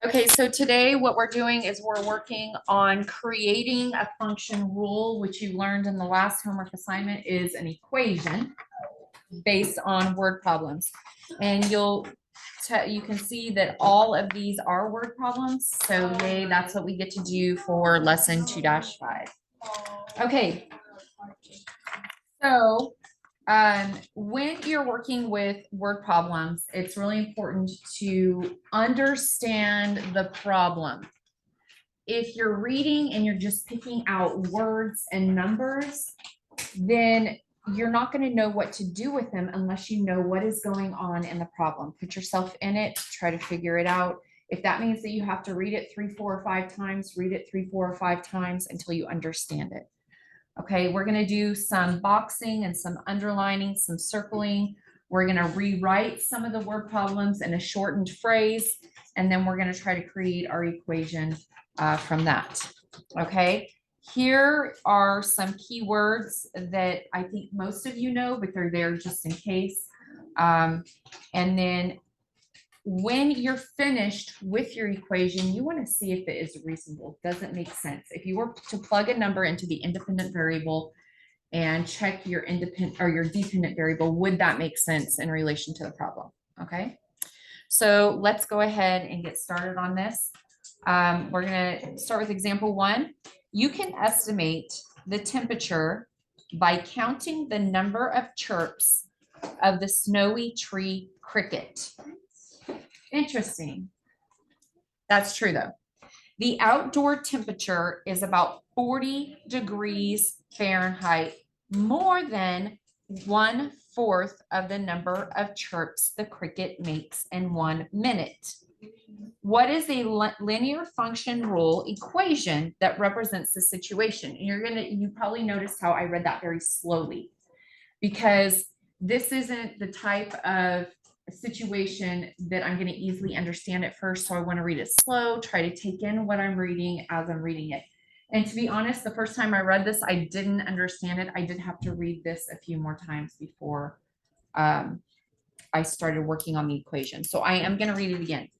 Okay, so today what we're doing is we're working on creating a function rule, which you learned in the last homework assignment is an equation based on word problems. And you can see that all of these are word problems. So yay, that's what we get to do for lesson 2-5. Okay. So when you're working with word problems, it's really important to understand the problem. If you're reading and you're just picking out words and numbers, then you're not going to know what to do with them unless you know what is going on in the problem. Put yourself in it, try to figure it out. If that means that you have to read it 3, 4, or 5 times, read it 3, 4, or 5 times until you understand it. Okay, we're going to do some boxing and some underlining, some circling. We're going to rewrite some of the word problems in a shortened phrase, and then we're going to try to create our equation from that. Okay, here are some keywords that I think most of you know, but they're there just in case. And then when you're finished with your equation, you want to see if it is reasonable. Does it make sense? If you were to plug a number into the independent variable and check your independent or your dependent variable, would that make sense in relation to the problem? Okay, so let's go ahead and get started on this. We're going to start with example 1. You can estimate the temperature by counting the number of chirps of the snowy tree cricket. Interesting. That's true though. The outdoor temperature is about 40 degrees Fahrenheit, more than 1/4 of the number of chirps the cricket makes in 1 minute. What is a linear function rule equation that represents the situation? And you probably noticed how I read that very slowly, because this isn't the type of situation that I'm going to easily understand at first. So I want to read it slow, try to take in what I'm reading as I'm reading it. And to be honest, the first time I read this, I didn't understand it. I did have to read this a few more times before I started working on the equation. So I am going to read it again.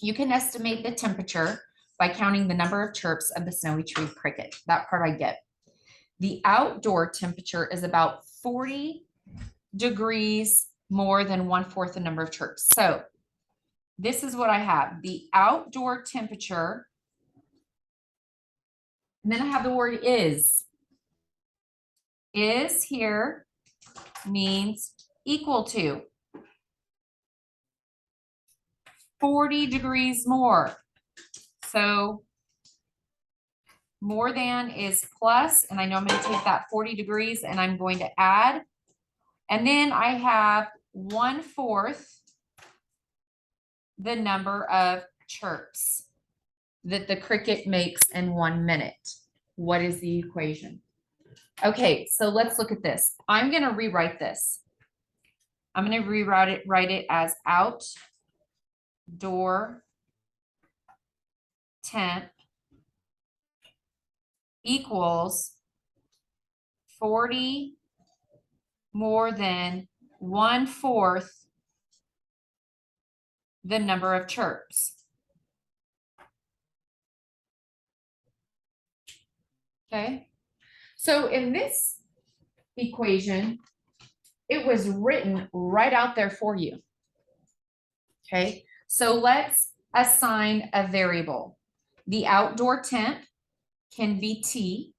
You can estimate the temperature by counting the number of chirps of the snowy tree cricket. That part I get. The outdoor temperature is about 40 degrees more than 1/4 the number of chirps. So this is what I have. The outdoor temperature, and then I have the word is. Is here means equal to 40 degrees more. So more than is plus, and I know I'm going to take that 40 degrees and I'm going to add. And then I have 1/4 the number of chirps that the cricket makes in 1 minute. What is the equation? Okay, so let's look at this. I'm going to rewrite this. I'm going to write it as outdoor temp equals 40 more than 1/4 the number of chirps. Okay, so in this equation, it was written right out there for you. Okay, so let's assign a variable. The outdoor temp can be T,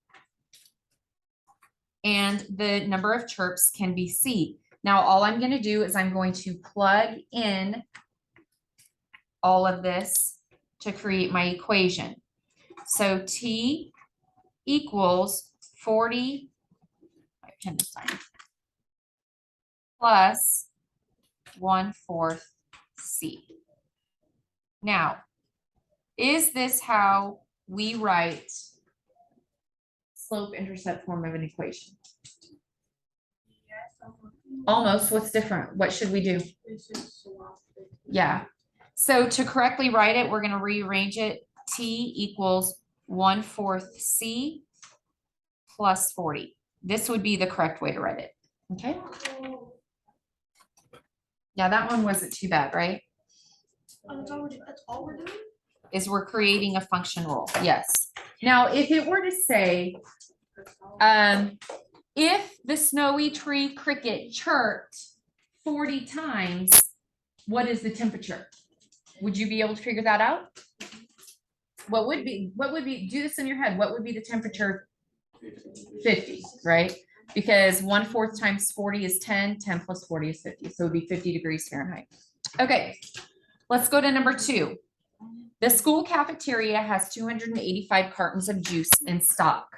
and the number of chirps can be C. Now, all I'm going to do is I'm going to plug in all of this to create my equation. So T equals 40 plus 1/4 C. Now, is this how we write slope-intercept form of an equation? Almost. What's different? What should we do? Yeah. So to correctly write it, we're going to rearrange it. T equals 1/4 C plus 40. This would be the correct way to write it. Okay. Yeah, that one wasn't too bad, right? That's all we're doing? is we're creating a function rule. Yes. Now, if it were to say, if the snowy tree cricket chirped 40 times, what is the temperature? Would you be able to figure that out? What would be, do this in your head. What would be the temperature? 50, right? Because 1/4 times 40 is 10, 10 plus 40 is 50. So it would be 50 degrees Fahrenheit. Okay, let's go to number 2. The school cafeteria has 285 cartons of juice in stock.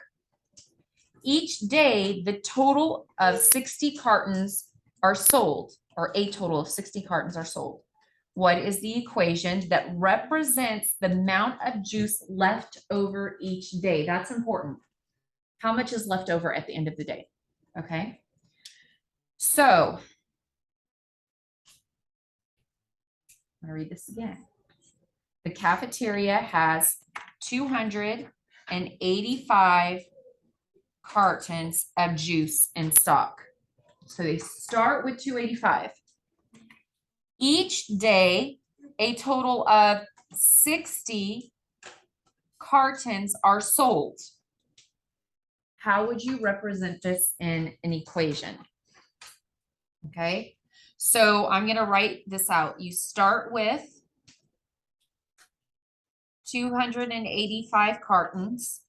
Each day, the total of 60 cartons are sold, or a total of 60 cartons are sold. What is the equation that represents the amount of juice left over each day? That's important. How much is left over at the end of the day? Okay. So, I'm going to read this again. The cafeteria has 285 cartons of juice in stock. So they start with 285. Each day, a total of 60 cartons are sold. How would you represent this in an equation? Okay, so I'm going to write this out. You start with 285 cartons.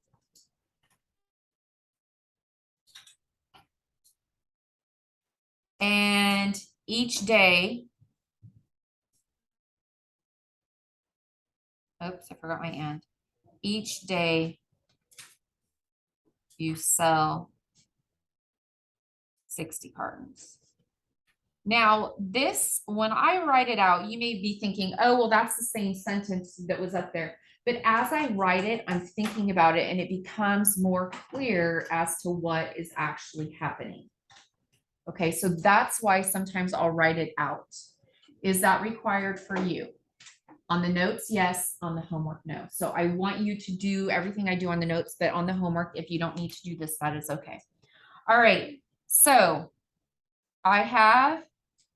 And each day, oops, I forgot my and. Each day you sell 60 cartons. Now, this, when I write it out, you may be thinking, oh, well, that's the same sentence that was up there. But as I write it, I'm thinking about it and it becomes more clear as to what is actually happening. Okay, so that's why sometimes I'll write it out. Is that required for you? On the notes, yes. On the homework, no. So I want you to do everything I do on the notes, but on the homework, if you don't need to do this, that is okay. All right, so I have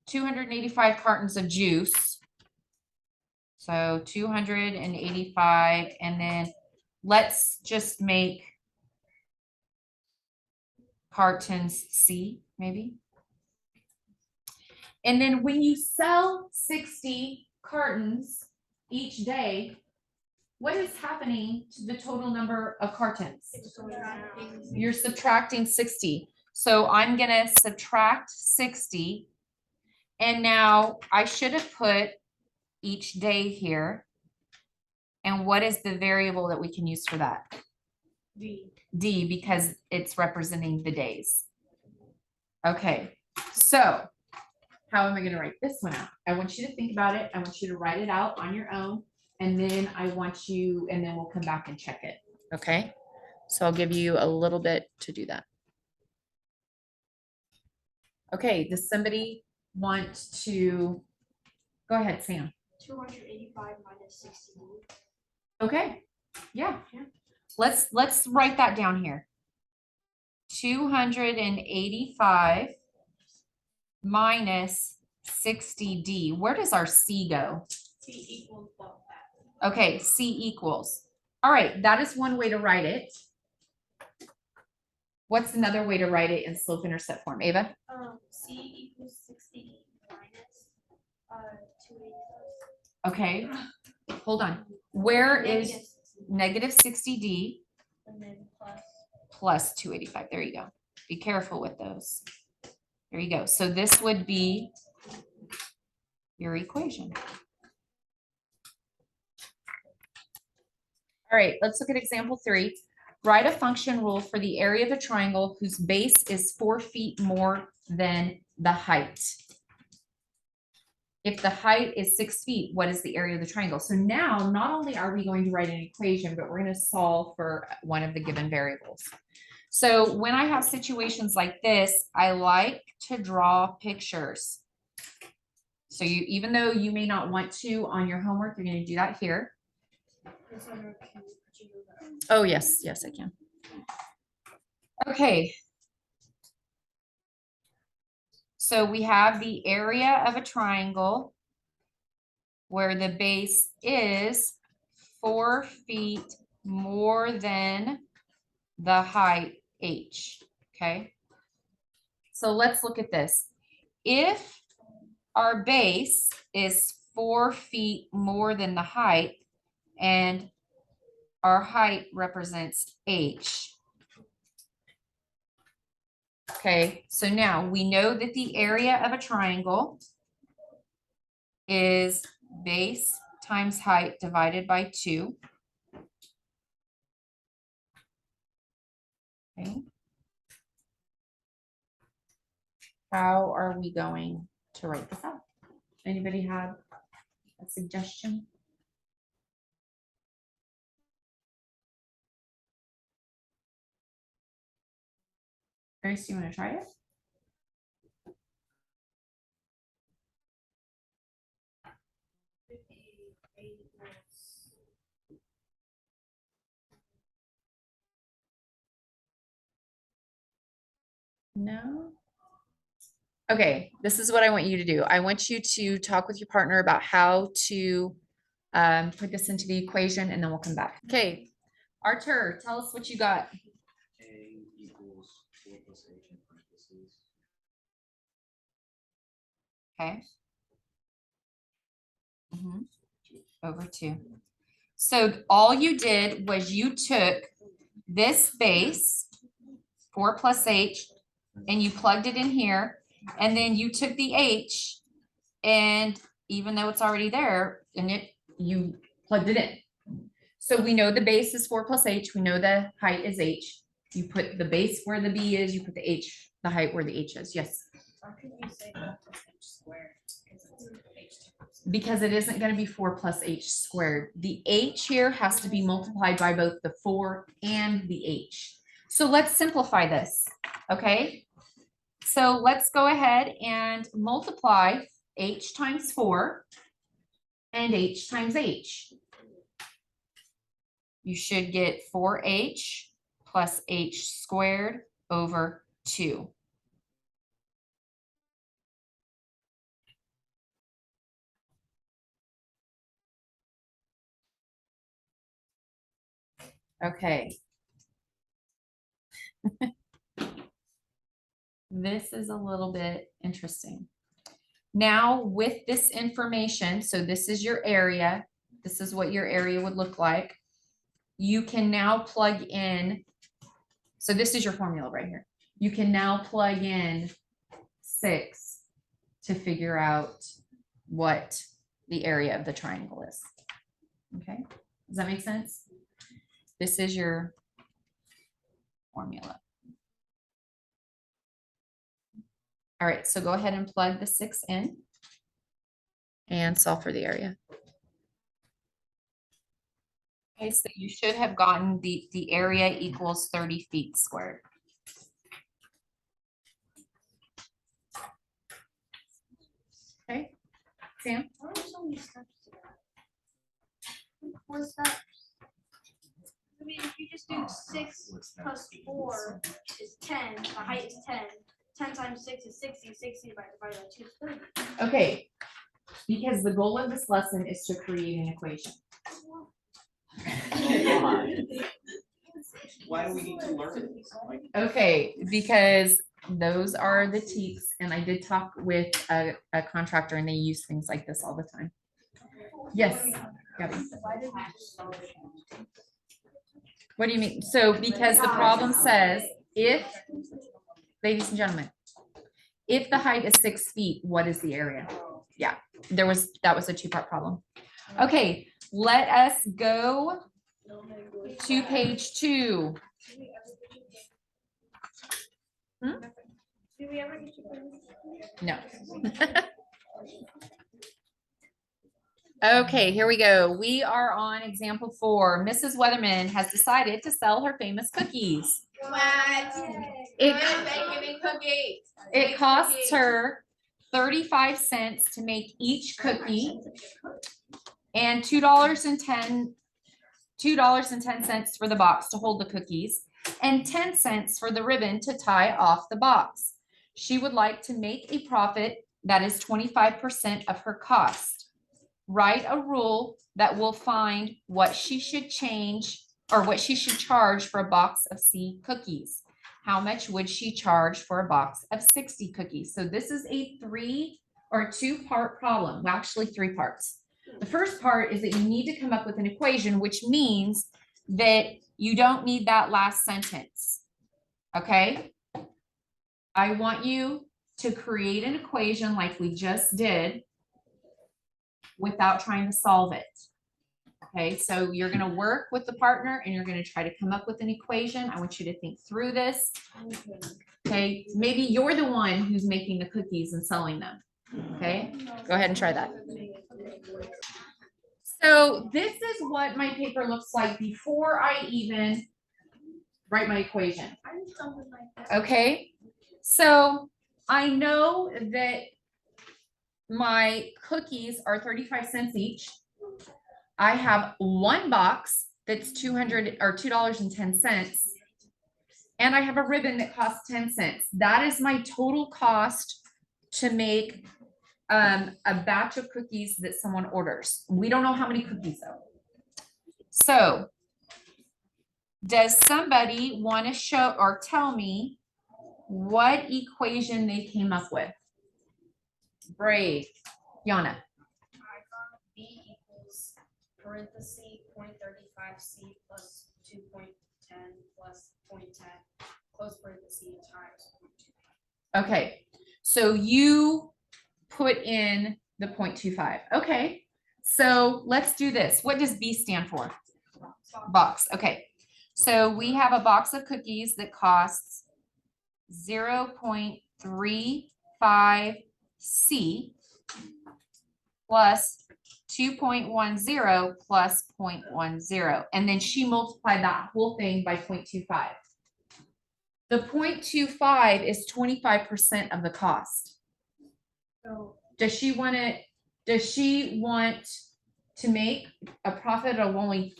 285 cartons of juice. So 285, and then let's just make cartons C, maybe. And then when you sell 60 cartons each day, what is happening to the total number of cartons? You're subtracting 60. So I'm going to subtract 60. And now I should have put each day here. And what is the variable that we can use for that? D. D, because it's representing the days. Okay, so how am I going to write this one out? I want you to think about it. I want you to write it out on your own. And then I want you, and then we'll come back and check it. Okay, so I'll give you a little bit to do that. Okay, does somebody want to go ahead, Sam? 285 minus 60. Okay, yeah. Let's write that down here. 285 minus 60D. Where does our C go? C equals that. Okay, C equals. All right, that is one way to write it. What's another way to write it in slope intercept form, Ava? C equals 60 minus 285. Okay, hold on. Where is negative 60D? And then plus 285. There you go. Be careful with those. There you go. So this would be your equation. All right, let's look at example 3. Write a function rule for the area of a triangle whose base is 4 feet more than the height. If the height is 6 feet, what is the area of the triangle? So now, not only are we going to write an equation, but we're going to solve for one of the given variables. So when I have situations like this, I like to draw pictures. So you, even though you may not want to on your homework, you're going to do that here. Oh, yes, yes, I can. Okay. So we have the area of a triangle where the base is 4 feet more than the height h. Okay. So let's look at this. If our base is 4 feet more than the height and our height represents h. Okay, so now we know that the area of a triangle is base times height divided by 2. Okay. How are we going to write this out? Anybody have a suggestion? Grace, do you want to try it? No. Okay, this is what I want you to do. I want you to talk with your partner about how to put this into the equation, and then we'll come back. Okay, Artur, tell us what you got. A equals 4 plus h in parentheses. Okay. Mhm. Over 2. So all you did was you took this base, 4 plus h, and you plugged it in here, and then you took the h, and even though it's already there, you plugged it in. So we know the base is 4 plus h, we know the height is h. You put the base where the b is, you put the h, the height where the h is. Yes. How can you say 4 plus h squared? Because it isn't going to be 4 plus h squared. The h here has to be multiplied by both the 4 and the h. So let's simplify this, okay? So let's go ahead and multiply h times 4 and h times h. You should get 4h plus h squared over 2. Okay. This is a little bit interesting. Now with this information, so this is your area, this is what your area would look like. You can now plug in, so this is your formula right here. You can now plug in 6 to figure out what the area of the triangle is. Okay, does that make sense? This is your formula. All right, so go ahead and plug the 6 in and solve for the area. Okay, so you should have gotten the area equals 30 feet squared. Okay, Sam? Why are there so many steps to that? 4 steps. I mean, if you just do 6 plus 4 is 10, the height is 10. 10 times 6 is 60, 60 divided by 2 is 30. Okay, because the goal of this lesson is to create an equation. Why do we need to learn it? Okay, because those are the teaks, and I did talk with a contractor and they use things like this all the time. Yes. Gabby. What do you mean? So because the problem says if, ladies and gentlemen, if the height is 6 feet, what is the area? Yeah, that was a 2-part problem. Okay, let us go to page 2. Do we ever get to No. Okay, here we go. We are on example 4. Mrs. Weatherman has decided to sell her famous cookies. What? It costs her 35 cents to make each cookie and $2.10 for the box to hold the cookies and 10 cents for the ribbon to tie off the box. She would like to make a profit that is 25% of her cost. write a rule that will find what she should change or what she should charge for a box of C cookies. How much would she charge for a box of 60 cookies? So this is a 2-part problem. Well, actually 3 parts. The first part is that you need to come up with an equation, which means that you don't need that last sentence. Okay? I want you to create an equation like we just did without trying to solve it. Okay, so you're going to work with the partner and you're going to try to come up with an equation. I want you to think through this. Okay, maybe you're the one who's making the cookies and selling them. Okay, go ahead and try that. So this is what my paper looks like before I even write my equation. Okay, so I know that my cookies are 35 cents each. I have one box that's $2.10. And I have a ribbon that costs 10 cents. That is my total cost to make a batch of cookies that someone orders. We don't know how many cookies though. So does somebody want to show or tell me what equation they came up with? Brave. Yana. B equals parenthesis 0.35C plus 2.10 plus 0.10 close parenthesis times 0.25. Okay, so you put in the 0.25. Okay, so let's do this. What does B stand for? Box. Okay, so we have a box of cookies that costs 0.35C plus 2.10 plus 0.10. And then she multiplied that whole thing by 0.25. The 0.25 is 25% of the cost. So Does she want to make a profit of only,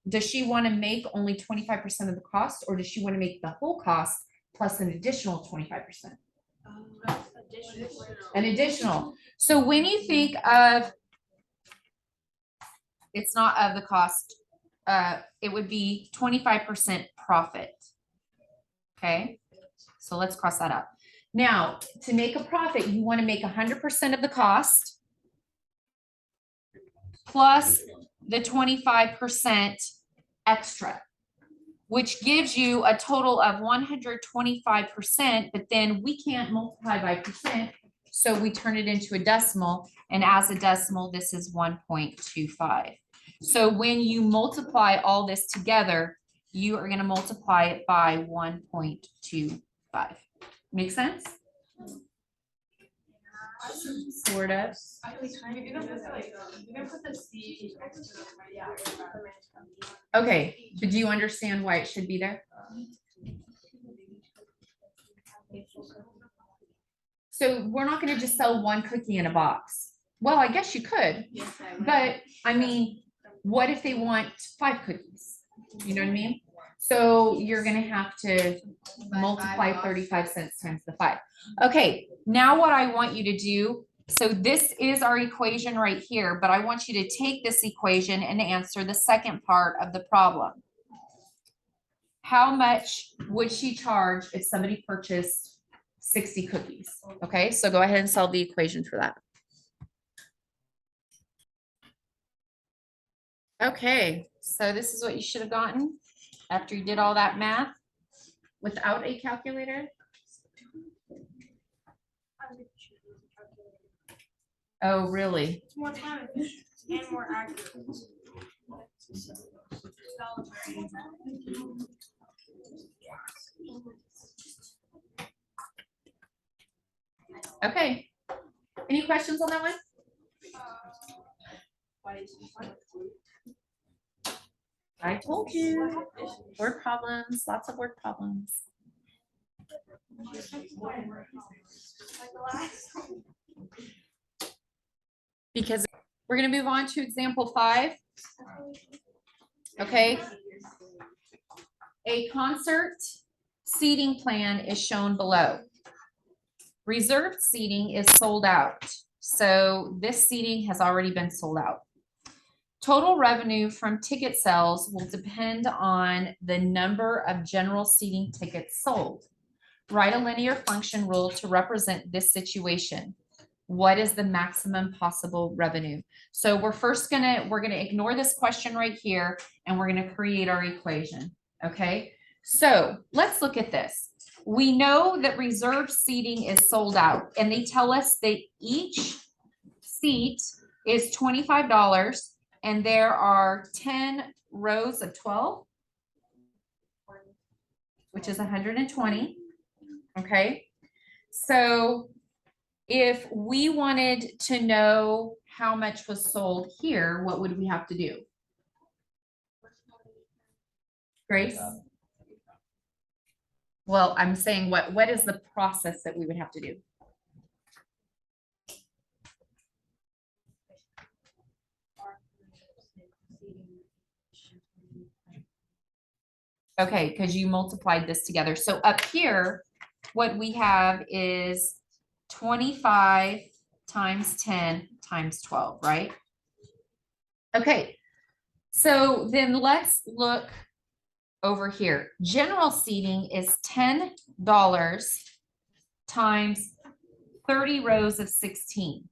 does she want to make only 25% of the cost, or does she want to make the whole cost plus an additional 25%? An additional. So when you think of, it's not of the cost, it would be 25% profit. Okay, so let's cross that out. Now, to make a profit, you want to make 100% of the cost plus the 25% extra, which gives you a total of 125%, but then we can't multiply by percent, so we turn it into a decimal, and as a decimal, this is 1.25. So when you multiply all this together, you are going to multiply it by 1.25. Make sense? Sort of. Okay, but do you understand why it should be there? So we're not going to just sell one cookie in a box. Well, I guess you could, but I mean, what if they want 5 cookies? You know what I mean? So you're going to have to multiply 35 cents times the 5. Okay, now what I want you to do, so this is our equation right here, but I want you to take this equation and answer the second part of the problem. How much would she charge if somebody purchased 60 cookies? Okay, so go ahead and solve the equation for that. Okay, so this is what you should have gotten after you did all that math without a calculator. Oh, really? It's more time efficient and more accurate. Okay. Any questions on that one? I told you. Word problems, lots of word problems. Because we're going to move on to example 5. Okay. A concert seating plan is shown below. Reserved seating is sold out. So this seating has already been sold out. Total revenue from ticket sales will depend on the number of general seating tickets sold. Write a linear function rule to represent this situation. What is the maximum possible revenue? So we're gonna ignore this question right here and we're gonna create our equation, okay? So let's look at this. We know that reserved seating is sold out and they tell us that each seat is $25 and there are 10 rows of 12, which is 120, okay? So if we wanted to know how much was sold here, what would we have to do? Grace? Well, I'm saying what is the process that we would have to do? Okay, because you multiplied this together. So up here, what we have is 25 times 10 times 12, right? Okay, so then let's look over here. General seating is $10 times 30 rows of 16.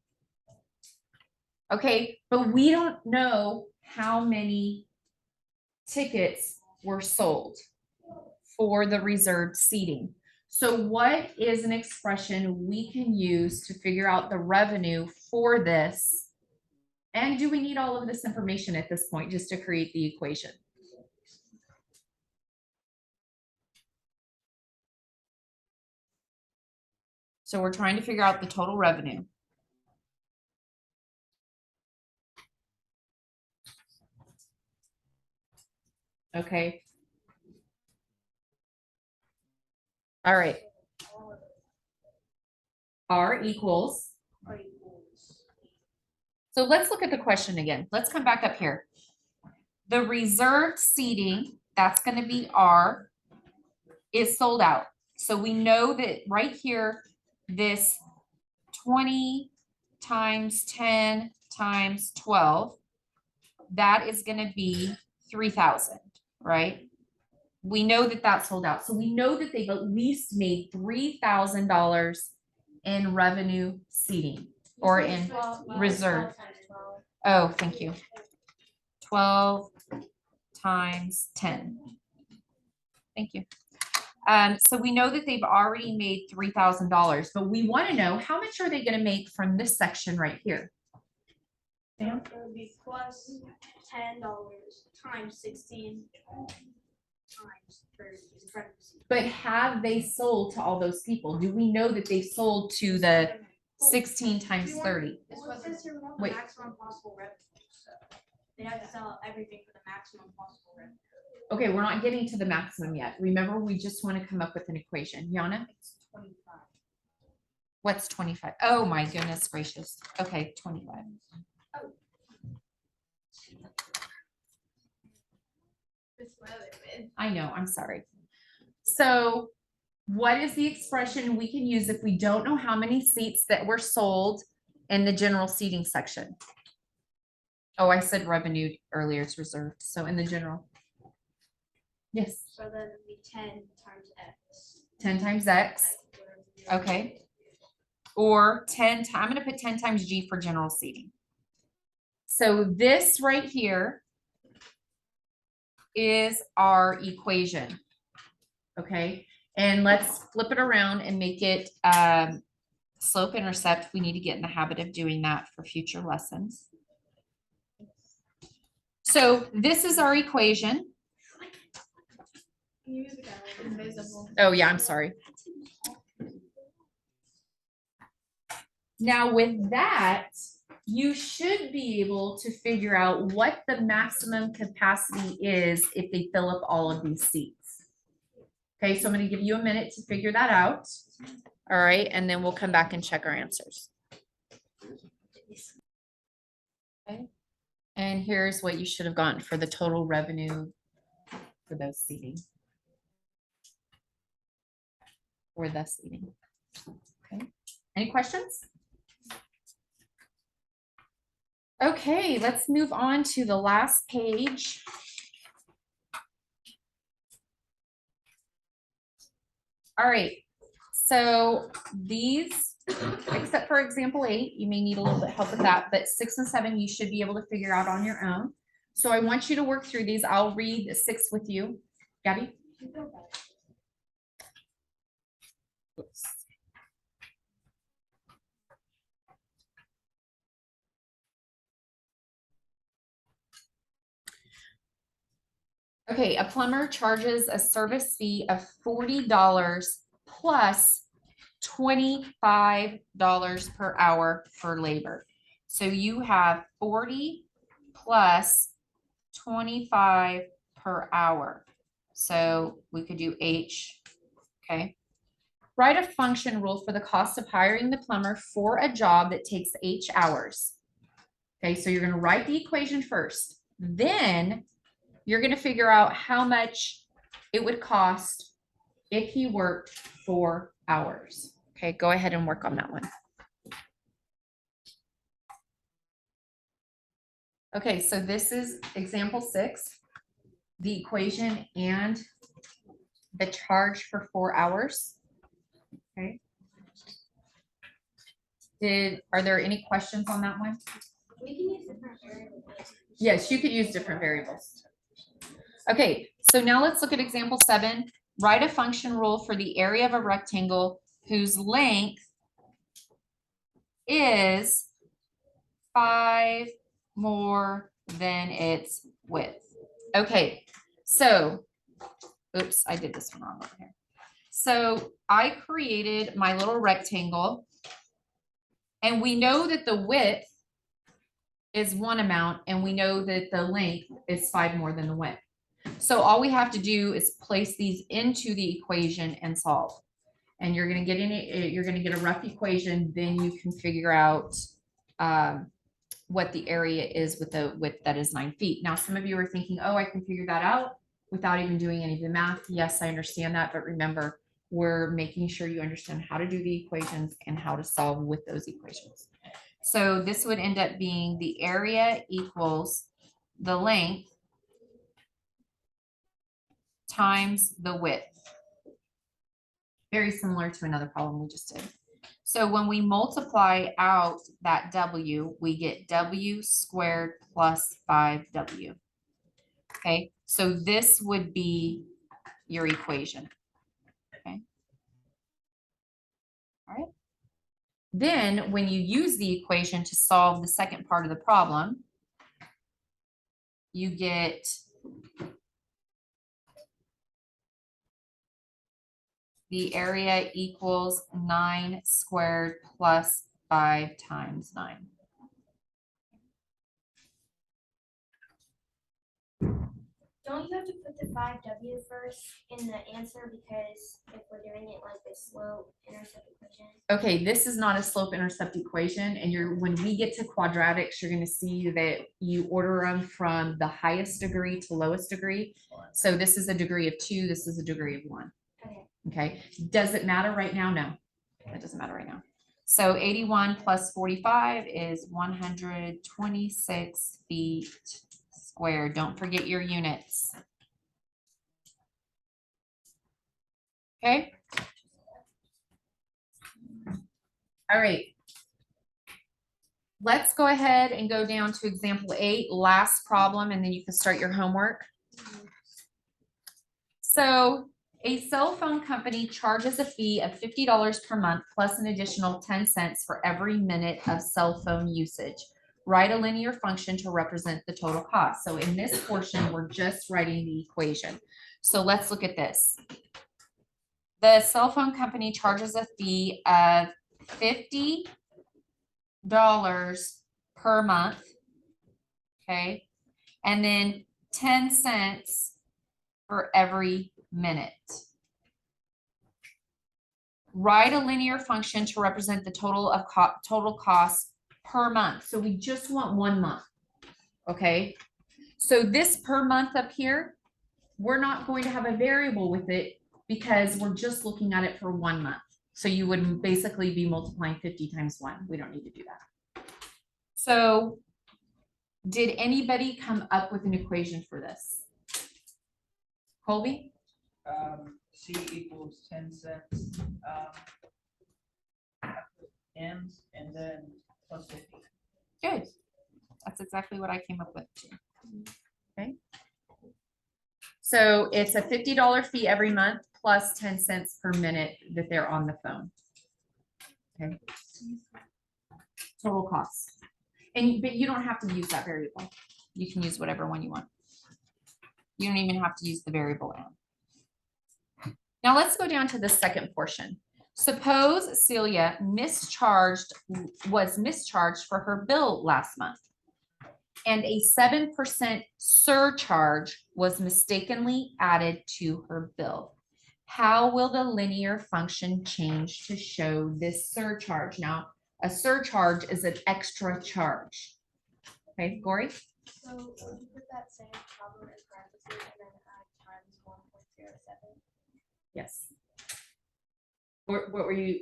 Okay, but we don't know how many tickets were sold for the reserved seating. So what is an expression we can use to figure out the revenue for this? And do we need all of this information at this point just to create the equation? So we're trying to figure out the total revenue. Okay. All right. R equals. So let's look at the question again. Let's come back up here. The reserved seating, that's going to be R, is sold out. So we know that right here, this 20 times 10 times 12, that is going to be 3,000, right? We know that that's sold out. So we know that they've at least made $3,000 in revenue seating or in reserve. Oh, thank you. 12 times 10. Thank you. So we know that they've already made $3,000, but we want to know how much are they going to make from this section right here? It would be plus $10 times 16 times 30. But have they sold to all those people? Do we know that they sold to the 16 times 30? Well, it says here we want the Wait. maximum possible revenue, so they have to sell everything for the maximum possible revenue. Okay, we're not getting to the maximum yet. Remember, we just want to come up with an equation. Yana? What's 25? Oh my goodness gracious. Okay, 25. I know, I'm sorry. So what is the expression we can use if we don't know how many seats that were sold in the general seating section? Oh, I said revenue earlier, it's reserved. So in the general. Yes, So then it'd be 10 times X. 10 times X, okay. Or 10, I'm gonna put 10 times G for general seating. So this right here is our equation, okay? And let's flip it around and make it slope intercept. We need to get in the habit of doing that for future lessons. So this is our equation. Oh yeah, I'm sorry. Now with that, you should be able to figure out what the maximum capacity is if they fill up all of these seats. Okay, so I'm going to give you a minute to figure that out. All right, and then we'll come back and check our answers. Okay, and here's what you should have gotten for the total revenue for those seating. For the seating. Okay, any questions? Okay, let's move on to the last page. All right, so these, except for example 8, you may need a little bit of help with that, but 6 and 7, you should be able to figure out on your own. So I want you to work through these. I'll read 6 with you. Gabby? Oops. Okay, a plumber charges a service fee of $40 plus $25 per hour for labor. So you have 40 plus 25 per hour. So we could do H, okay? Write a function rule for the cost of hiring the plumber for a job that takes H hours. Okay, so you're gonna write the equation first. Then you're gonna figure out how much it would cost if he worked 4 hours. Okay, go ahead and work on that one. Okay, so this is example 6, the equation and the charge for 4 hours. Okay. Are there any questions on that one? We can use different variables. Yes, you could use different variables. Okay, so now let's look at example 7. Write a function rule for the area of a rectangle whose length is 5 more than its width. Okay, so, oops, I did this one wrong over here. So I created my little rectangle, and we know that the width is one amount, and we know that the length is 5 more than the width. So all we have to do is place these into the equation and solve. And you're gonna get you're gonna get a rough equation, then you can figure out what the area is with the width that is 9 feet. Now, some of you are thinking, oh, I can figure that out without even doing any of the math. Yes, I understand that, but remember, we're making sure you understand how to do the equations and how to solve with those equations. So this would end up being the area equals the length times the width. Very similar to another problem we just did. So when we multiply out that W, we get W squared plus 5W. Okay, so this would be your equation. Okay. All right. Then when you use the equation to solve the second part of the problem, you get the area equals 9 squared plus 5 times 9. Don't you have to put the 5W first in the answer because if we're doing it like the slope-intercept equation? Okay, this is not a slope-intercept equation, and when we get to quadratics, you're gonna see that you order them from the highest degree to lowest degree. So this is a degree of 2, this is a degree of 1. Okay. Okay, does it matter right now? No, it doesn't matter right now. So 81 plus 45 is 126 feet squared. Don't forget your units. Okay. All right. Let's go ahead and go down to example 8, last problem, and then you can start your homework. So a cell phone company charges a fee of $50 per month plus an additional 10 cents for every minute of cell phone usage. Write a linear function to represent the total cost. So in this portion, we're just writing the equation. So let's look at this. The cell phone company charges a fee of $50 per month. Okay. And then 10 cents for every minute. Write a linear function to represent the total cost per month. So we just want 1 month. Okay. So this per month up here, we're not going to have a variable with it because we're just looking at it for 1 month. So you would basically be multiplying 50 times 1. We don't need to do that. So Did anybody come up with an equation for this? Colby? C equals 10 cents. M's and then plus 50. Good. That's exactly what I came up with too. Okay. So it's a $50 fee every month plus 10 cents per minute that they're on the phone. Okay. Total cost. But you don't have to use that variable. You can use whatever one you want. You don't even have to use the variable M. Now let's go down to the second portion. Suppose Celia was mischarged for her bill last month, and a 7% surcharge was mistakenly added to her bill. How will the linear function change to show this surcharge? Now, a surcharge is an extra charge. Okay, Gory? So would you put that same problem in parentheses and then add times 1.07? Yes. What were you?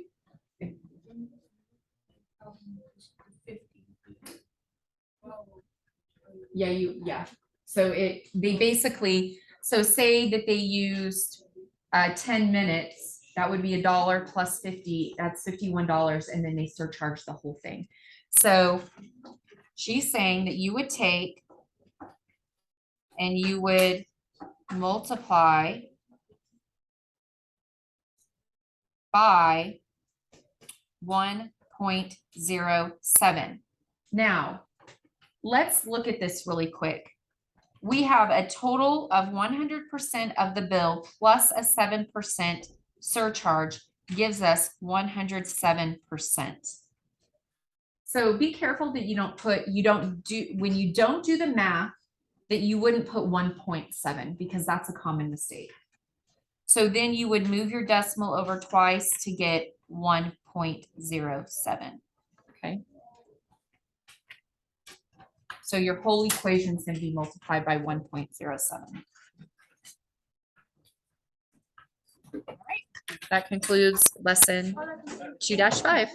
Yeah. So they basically, so say that they used 10 minutes, that would be $1 plus 50, that's $51, and then they surcharge the whole thing. So she's saying that you would take and you would multiply by 1.07. Now, let's look at this really quick. We have a total of 100% of the bill plus a 7% surcharge gives us 107%. So be careful that when you don't do the math, that you wouldn't put 1.7 because that's a common mistake. So then you would move your decimal over twice to get 1.07. Okay. So your whole equation is going to be multiplied by 1.07. All right. That concludes lesson 2-5.